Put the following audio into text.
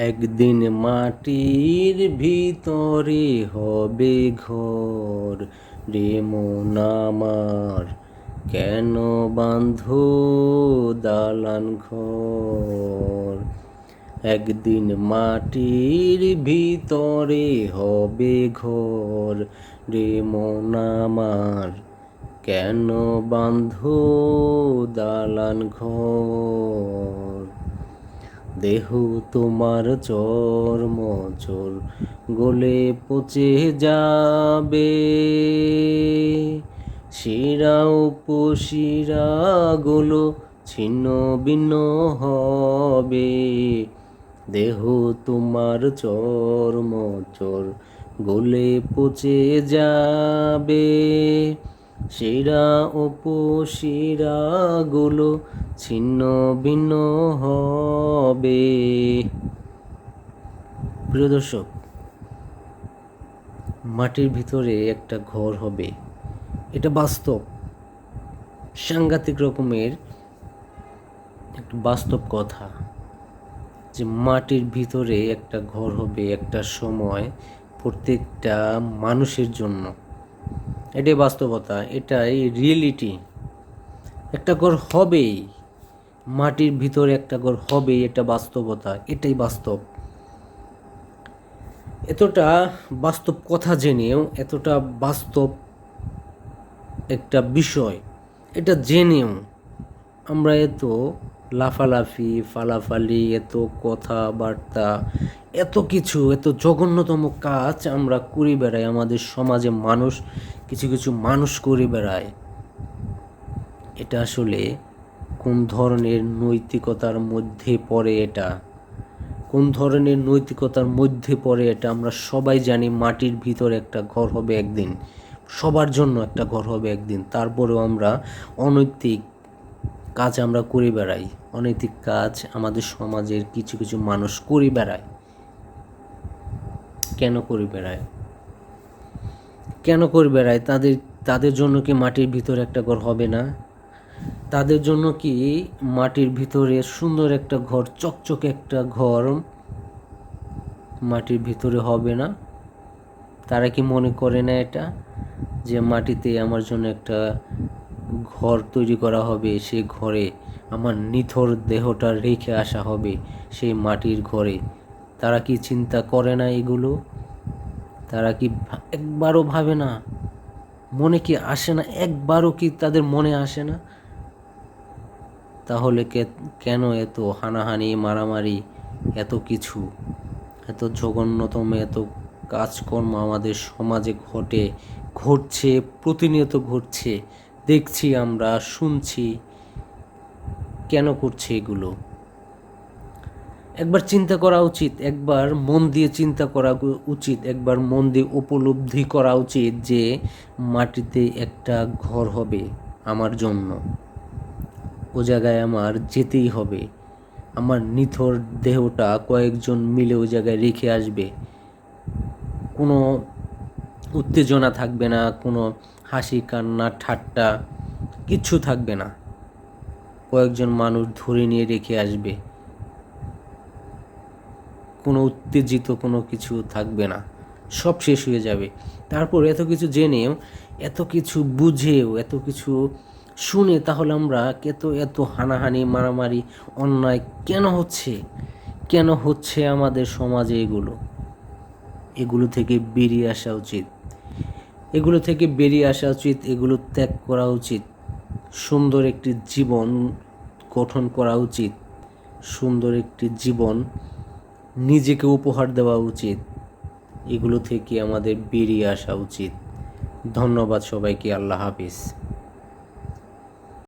একদিন মাটির ভিতরে হবে ঘর, রে মন আমার কেন বাঁধো দালান ঘর। একদিন মাটির ভিতরে হবে ঘর, রে মন আমার কেন বাঁধো দালান ঘর। দেহ তোমার চর্মচর গলে পচে যাবে, শিরা উপশিরা গুলো ছিন্ন ভিন্ন হবে। দেহ তোমার চর্মচর গলে পচে যাবে, শিরা উপশিরা গুলো ছিন্ন ভিন্ন হবে। প্রিয় দর্শক, মাটির ভিতরে একটা ঘর হবে, এটা বাস্তব, সাংঘাতিক রকমের একটা বাস্তব কথা যে মাটির ভিতরে একটা ঘর হবে একটা সময় প্রত্যেকটা মানুষের জন্য। এটাই বাস্তবতা, এটাই রিয়েলিটি। একটা ঘর হবেই, মাটির ভিতরে একটা ঘর হবে, এটা বাস্তবতা, এটাই বাস্তব। এতটা বাস্তব কথা জেনেও, এতটা বাস্তব একটা বিষয় এটা জেনেও আমরা এত লাফালাফি ফালাফালি, এত কথাবার্তা, এত কিছু, এত জঘন্যতম কাজ আমরা করে বেড়াই। আমাদের সমাজে মানুষ কিছু কিছু মানুষ করে বেড়ায়। এটা আসলে কোন ধরনের নৈতিকতার মধ্যে পড়ে? এটা কোন ধরনের নৈতিকতার মধ্যে পড়ে? এটা আমরা সবাই জানি। মাটির ভিতরে একটা ঘর হবে একদিন, সবার জন্য একটা ঘর হবে একদিন। তারপরেও আমরা অনৈতিক কাজ আমরা করে বেড়াই। অনৈতিক কাজ আমাদের সমাজের কিছু কিছু মানুষ করে বেড়ায়। কেন করে বেড়ায়? কেন করে বেড়ায়? তাদের জন্য কি মাটির ভিতরে একটা ঘর হবে না? তাদের জন্য কি মাটির ভিতরে সুন্দর একটা ঘর, চকচকে একটা ঘর মাটির ভিতরে হবে না? তারা কি মনে করে না এটা, যে মাটিতে আমার জন্য একটা ঘর তৈরি করা হবে, সেই ঘরে আমার নিথর দেহটা রেখে আসা হবে সেই মাটির ঘরে? তারা কি চিন্তা করে না এগুলো? তারা কি একবারও ভাবে না? মনে কি আসে না? একবারও কি তাদের মনে আসে না? তাহলে কেন এত হানাহানি, মারামারি, এত কিছু, এত জঘন্যতম এত কাজকর্ম আমাদের সমাজে ঘটছে, প্রতিনিয়ত ঘটছে, দেখছি আমরা, শুনছি। কেন করছে এগুলো? একবার চিন্তা করা উচিত, একবার মন দিয়ে চিন্তা করা উচিত, একবার মন দিয়ে উপলব্ধি করা উচিত যে মাটিতে একটা ঘর হবে আমার জন্য। ও জায়গায় আমার যেতেই হবে। আমার নিথর দেহটা কয়েকজন মিলে ওই জায়গায় রেখে আসবে। কোনো উত্তেজনা থাকবে না, কোনো হাসি কান্না ঠাট্টা কিচ্ছু থাকবে না। কয়েকজন মানুষ ধরে নিয়ে রেখে আসবে, কোনো উত্তেজিত কোনো কিছু থাকবে না, সব শেষ হয়ে যাবে। তারপর এত কিছু জেনেও, এত কিছু বুঝেও, এত কিছু শুনে তাহলে আমরা এত হানাহানি মারামারি অন্যায় কেন হচ্ছে? কেন হচ্ছে আমাদের সমাজে? এগুলো থেকে বেরিয়ে আসা উচিত, এগুলো থেকে বেরিয়ে আসা উচিত, এগুলো ত্যাগ করা উচিত। সুন্দর একটি জীবন গঠন করা উচিত, সুন্দর একটি জীবন নিজেকে উপহার দেওয়া উচিত। এগুলো থেকে আমাদের বেরিয়ে আসা উচিত। ধন্যবাদ সবাইকে। আল্লাহ হাফিজ।